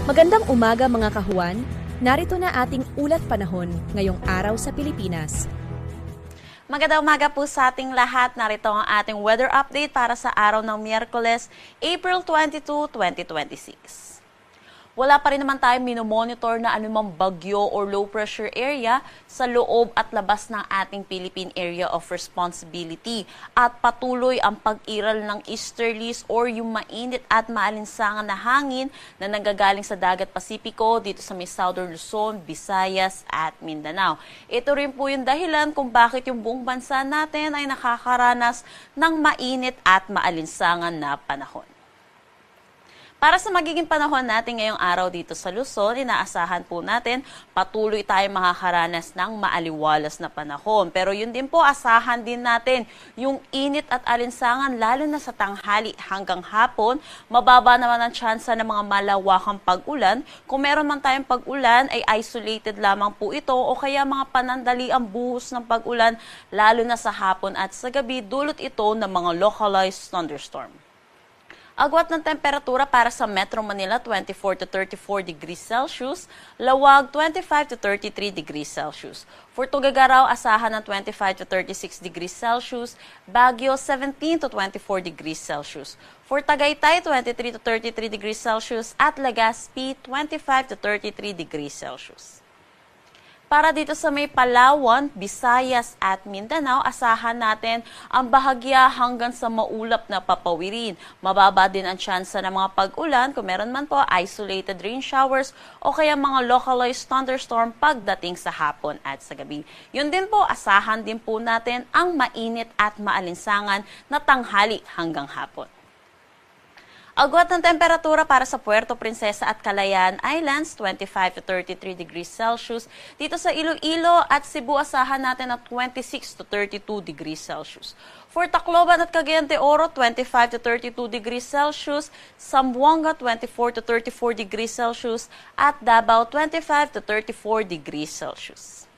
Magandang umaga mga kahuan, narito na ating ulat panahon ngayong araw sa Pilipinas. Magandang umaga po sa ating lahat. Narito ang ating weather update para sa araw ng Miyerkules, April 22, 2026. Wala pa rin naman tayong minomonitor na anumang bagyo or low pressure area sa loob at labas ng ating Philippine Area of Responsibility. At patuloy ang pag-iral ng easterlies or yung mainit at maalinsangan na hangin na nanggagaling sa dagat Pasipiko dito sa may Southern Luzon, Visayas at Mindanao. Ito rin po yung dahilan kung bakit yung buong bansa natin ay nakakaranas ng mainit at maalinsangan na panahon. Para sa magiging panahon natin ngayong araw dito sa Luzon, inaasahan po natin patuloy tayong makakaranas ng maaliwalas na panahon. Pero yun din po, asahan din natin yung init at alinsangan lalo na sa tanghali hanggang hapon. Mababa naman ang tsansa ng mga malawakang pag-ulan. Kung meron man tayong pag-ulan, ay isolated lamang po ito o kaya mga panandali ang buhos ng pag-ulan lalo na sa hapon at sa gabi, dulot ito ng mga localized thunderstorm. Agwat ng temperatura para sa Metro Manila, 24 to 34 degrees Celsius. Lawag, 25 to 33 degrees Celsius. For Tuguegarao, asahan ng 25 to 36 degrees Celsius. Baguio, 17 to 24 degrees Celsius. For Tagaytay, 23 to 33 degrees Celsius. At Legazpi, 25 to 33 degrees Celsius. Para dito sa may Palawan, Visayas at Mindanao, asahan natin ang bahagya hanggang sa maulap na papawirin. Mababa din ang tsansa ng mga pag-ulan kung meron man po isolated rain showers o kaya mga localized thunderstorm pagdating sa hapon at sa gabi. Yun din po, asahan din po natin ang mainit at maalinsangan na tanghali hanggang hapon. Agwat ng temperatura para sa Puerto Princesa at Calayan Islands, 25 to 33 degrees Celsius. Dito sa Iloilo at Cebu, asahan natin ng 26 to 32 degrees Celsius. For Tacloban at Cagayan de Oro, 25 to 32 degrees Celsius. Zamboanga, 24 to 34 degrees Celsius. At Davao, 25 to 34 degrees Celsius.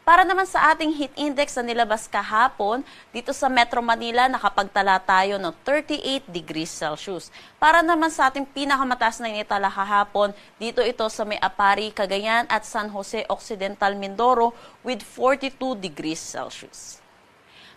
Para naman sa ating heat index na nilabas kahapon, dito sa Metro Manila nakapagtala tayo ng 38 degrees Celsius. Para naman sa ating pinakamataas na initala kahapon, dito ito sa may Apari, Cagayan at San Jose Occidental, Mindoro with 42 degrees Celsius.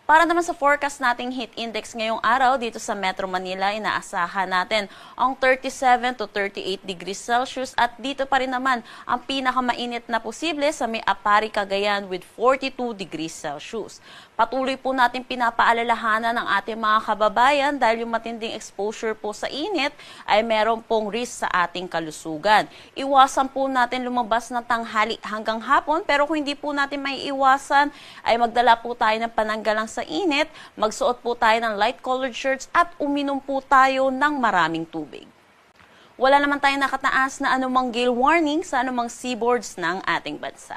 Para naman sa forecast nating heat index ngayong araw dito sa Metro Manila, inaasahan natin ang 37 to 38 degrees Celsius at dito pa rin naman ang pinakamainit na posible sa may Apari, Cagayan with 42 degrees Celsius. Patuloy po natin pinapaalalahanan ng ating mga kababayan dahil yung matinding exposure po sa init ay meron pong risk sa ating kalusugan. Iwasan po natin lumabas ng tanghali hanggang hapon, pero kung hindi po natin may iwasan ay magdala po tayo ng pananggalang sa init, magsuot po tayo ng light colored shirts at uminom po tayo ng maraming tubig. Wala naman tayong nakataas na anumang gale warning sa anumang seaboards ng ating bansa.